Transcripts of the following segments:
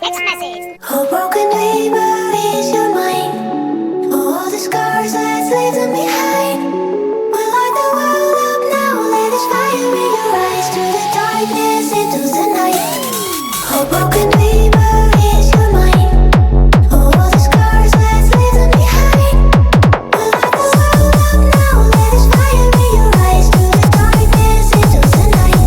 Text message. A broken dreamer is your mind. All the scars that leave them behind. We light the world up now. Let us fire in your eyes. Through the darkness into the night. A broken dreamer is your mind. All the scars that leave them behind. We light the world up now. Let us fire in your eyes. Through the darkness into the night.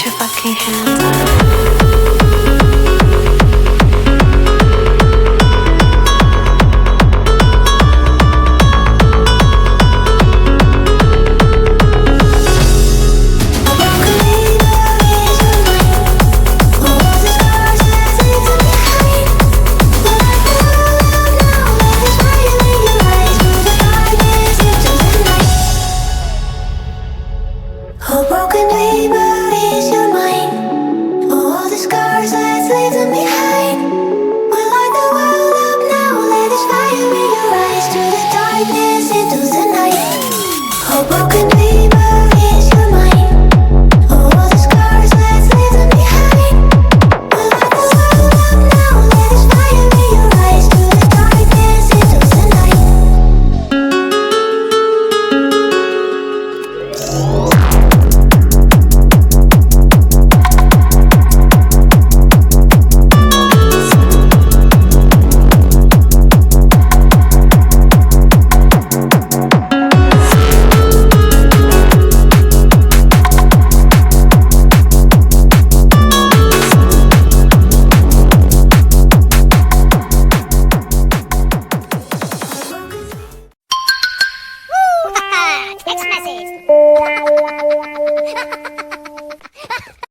Your fucking hands. A broken dreamer is your mind. All the scars, let's leave them behind. We light the world up now. Let us fire in your eyes. Through the darkness into the night. A broken dreamer is your mind. All the scars, let's leave them behind. We light the world up now. Let us fire in your eyes. Through the darkness into the night. Text message.